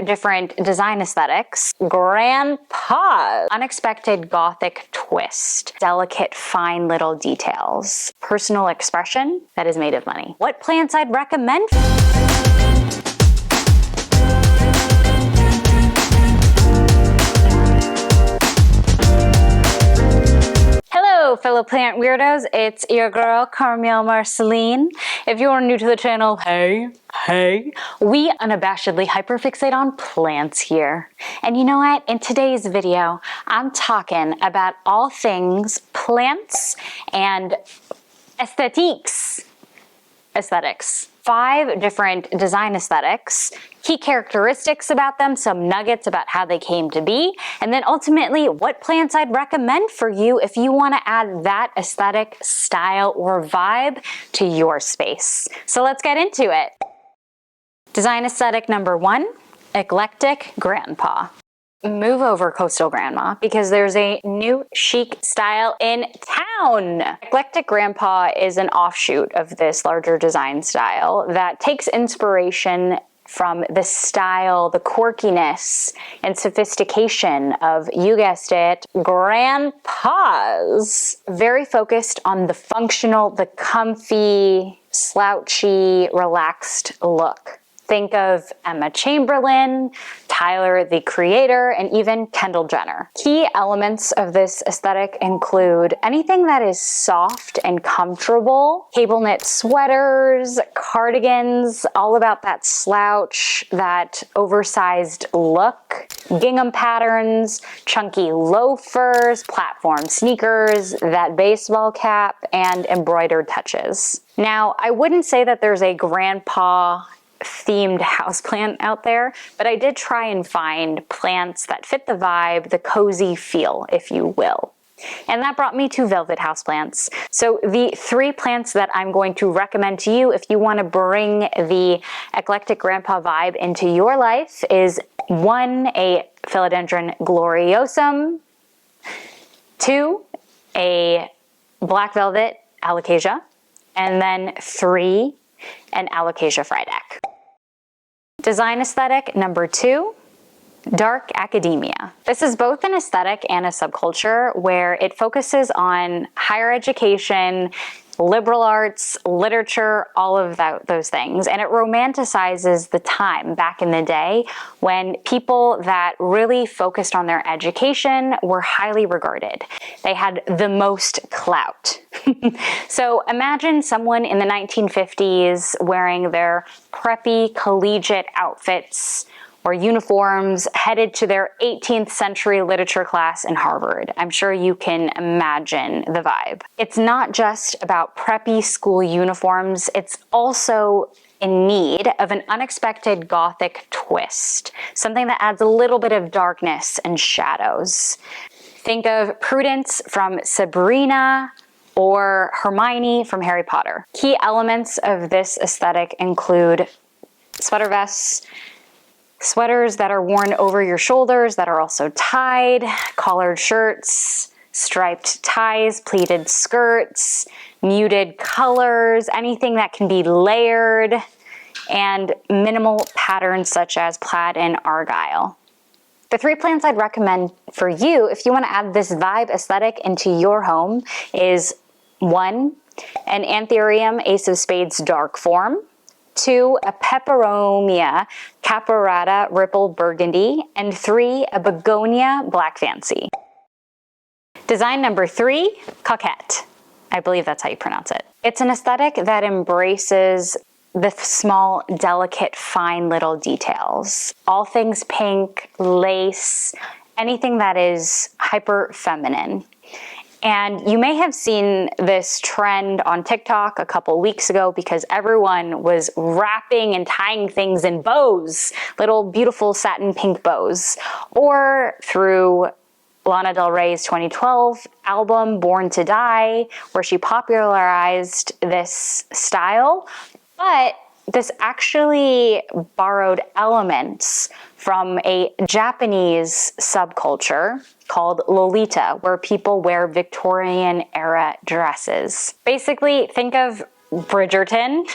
different design aesthetics. Grandpa, unexpected gothic twist, delicate fine little details, personal expression that is made of money. What plants I'd recommend? Hello fellow plant weirdos, it's your girl Carmel Marceline. If you are new to the channel, hey, we unabashedly hyperfixate on plants here. And you know what? In today's video, I'm talking about all things plants and aesthetics. 5 different design aesthetics, key characteristics about them, some nuggets about how they came to be, and then ultimately what plants I'd recommend for you if you want to add that aesthetic, style, or vibe to your space. So let's get into it. Design aesthetic number 1, Eclectic Grandpa. Move over, Coastal Grandma, because there's a new chic style in town. Eclectic Grandpa is an offshoot of this larger design style that takes inspiration from the style, the quirkiness, and sophistication of, you guessed it, grandpas. Very focused on the functional, the comfy, slouchy, relaxed look. Think of Emma Chamberlain, Tyler the Creator, and even Kendall Jenner. Key elements of this aesthetic include anything that is soft and comfortable, cable knit sweaters, cardigans, all about that slouch, that oversized look, gingham patterns, chunky loafers, platform sneakers, that baseball cap, and embroidered touches. Now, I wouldn't say that there's a grandpa themed houseplant out there, but I did try and find plants that fit the vibe, the cozy feel, if you will. And that brought me to velvet houseplants. So the 3 plants that I'm going to recommend to you if you want to bring the Eclectic Grandpa vibe into your life is 1, a Philodendron gloriosum, 2, a black velvet alocasia, and then 3, an alocasia frydek. Design aesthetic number 2, dark academia. This is both an aesthetic and a subculture where it focuses on higher education, liberal arts, literature, all of those things. And it romanticizes the time back in the day when people that really focused on their education were highly regarded. They had the most clout. So imagine someone in the 1950s wearing their preppy collegiate outfits or uniforms headed to their 18th century literature class in Harvard. I'm sure you can imagine the vibe. It's not just about preppy school uniforms, it's also in need of an unexpected gothic twist, something that adds a little bit of darkness and shadows. Think of Prudence from Sabrina, or Hermione from Harry Potter. Key elements of this aesthetic include sweater vests, sweaters that are worn over your shoulders that are also tied, collared shirts, striped ties, pleated skirts, muted colors, anything that can be layered, and minimal patterns such as plaid and argyle. The 3 plants I'd recommend for you if you want to add this vibe aesthetic into your home is 1, an Anthurium Ace of Spades dark form, 2, a Peperomia caparata ripple burgundy, and 3, a Begonia black fancy. Design number 3, Cockette. I believe that's how you pronounce it. It's an aesthetic that embraces the small, delicate, fine little details. All things pink, lace, anything that is hyper feminine. And you may have seen this trend on TikTok a couple weeks ago because everyone was wrapping and tying things in bows, little beautiful satin pink bows, or through Lana Del Rey's 2012 album, Born to Die, where she popularized this style. But this actually borrowed elements from a Japanese subculture called Lolita, where people wear Victorian era dresses. Basically, think of Bridgerton,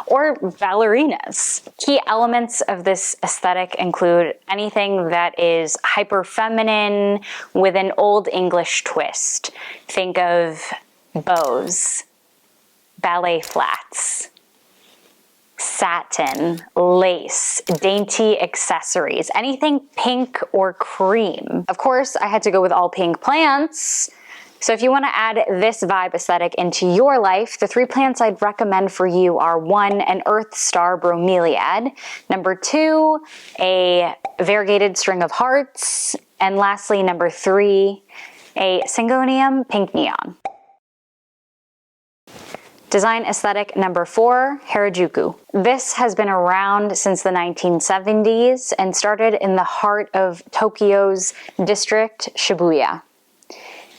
or ballerinas. Key elements of this aesthetic include anything that is hyper feminine with an old English twist. Think of bows, ballet flats, satin, lace, dainty accessories, anything pink or cream. Of course, I had to go with all pink plants. So if you want to add this vibe aesthetic into your life, the 3 plants I'd recommend for you are 1, an Earth Star bromeliad, number 2, a variegated string of hearts, and lastly, number 3, a Syngonium pink neon. Design aesthetic number 4, Harajuku. This has been around since the 1970s and started in the heart of Tokyo's district, Shibuya.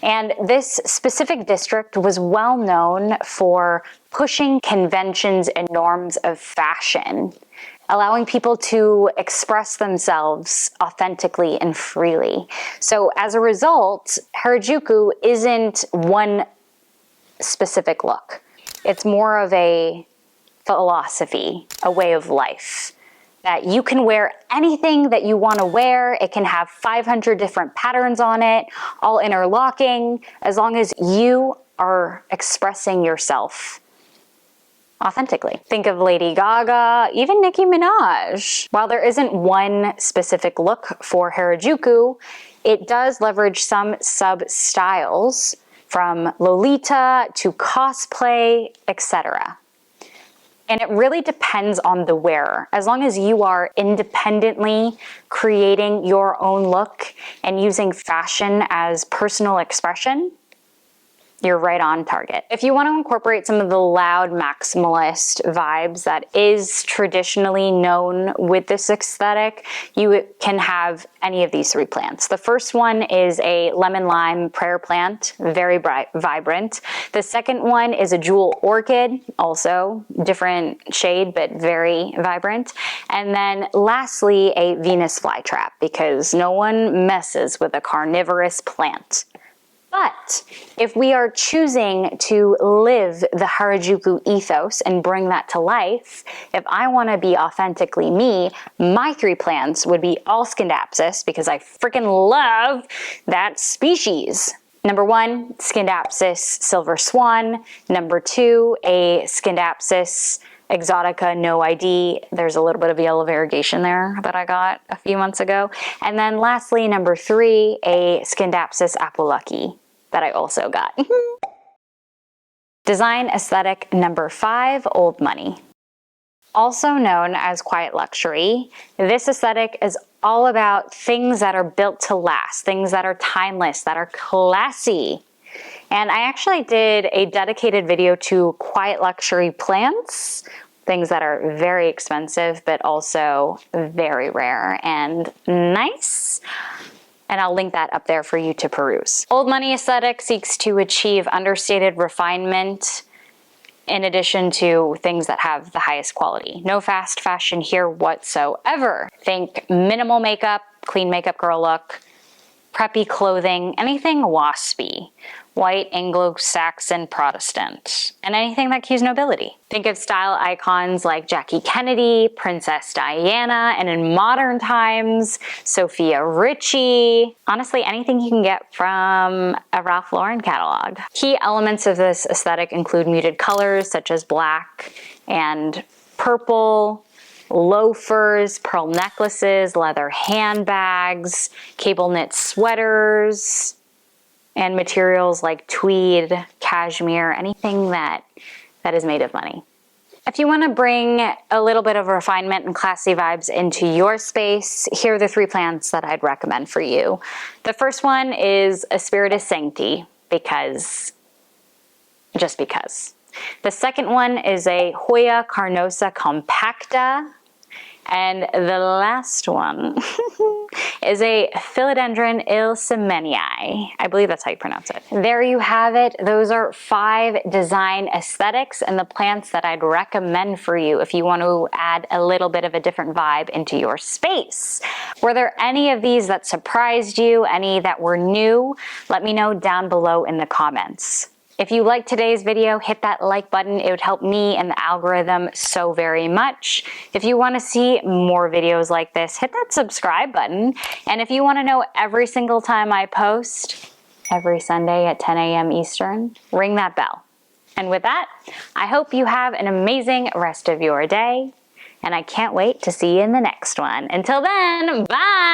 And this specific district was well known for pushing conventions and norms of fashion, allowing people to express themselves authentically and freely. So as a result, Harajuku isn't one specific look. It's more of a philosophy, a way of life. That you can wear anything that you want to wear. It can have 500 different patterns on it, all interlocking, as long as you are expressing yourself authentically. Think of Lady Gaga, even Nicki Minaj. While there isn't one specific look for Harajuku, it does leverage some sub-styles from Lolita to cosplay, etc. And it really depends on the wearer. As long as you are independently creating your own look and using fashion as personal expression, you're right on target. If you want to incorporate some of the loud maximalist vibes that is traditionally known with this aesthetic, you can have any of these 3 plants. The first one is a lemon lime prayer plant, very bright, vibrant. The second one is a jewel orchid, also different shade, but very vibrant. And then lastly, a Venus flytrap, because no one messes with a carnivorous plant. But if we are choosing to live the Harajuku ethos and bring that to life, if I want to be authentically me, my 3 plants would be all Scindapsus, because I freaking love that species. Number 1, Scindapsus silver swan. Number 2, a Scindapsus exotica no ID. There's a little bit of yellow variegation there that I got a few months ago. And then lastly, number 3, a Scindapsus apolucky that I also got. Design aesthetic number 5, old money. Also known as quiet luxury, this aesthetic is all about things that are built to last, things that are timeless, that are classy. And I actually did a dedicated video to quiet luxury plants, things that are very expensive, but also very rare and nice. And I'll link that up there for you to peruse. Old money aesthetic seeks to achieve understated refinement in addition to things that have the highest quality. No fast fashion here whatsoever. Think minimal makeup, clean makeup girl look, preppy clothing, anything waspy, white Anglo-Saxon Protestant, and anything that cues nobility. Think of style icons like Jackie Kennedy, Princess Diana, and in modern times, Sophia Richie. Honestly, anything you can get from a Ralph Lauren catalog. Key elements of this aesthetic include muted colors such as black and purple, loafers, pearl necklaces, leather handbags, cable knit sweaters, and materials like tweed, cashmere, anything that is made of money. If you want to bring a little bit of refinement and classy vibes into your space, here are the 3 plants that I'd recommend for you. The first one is Asperitas sancti, just because. The second one is a Hoya carnosa compacta. And the last one is a Philodendron ilsemenii. I believe that's how you pronounce it. There you have it. Those are 5 design aesthetics and the plants that I'd recommend for you if you want to add a little bit of a different vibe into your space. Were there any of these that surprised you? Any that were new? Let me know down below in the comments. If you liked today's video, hit that like button. It would help me and the algorithm so very much. If you want to see more videos like this, hit that subscribe button. And if you want to know every single time I post, every Sunday at 10 a.m. Eastern, ring that bell. And with that, I hope you have an amazing rest of your day, and I can't wait to see you in the next one. Until then, bye!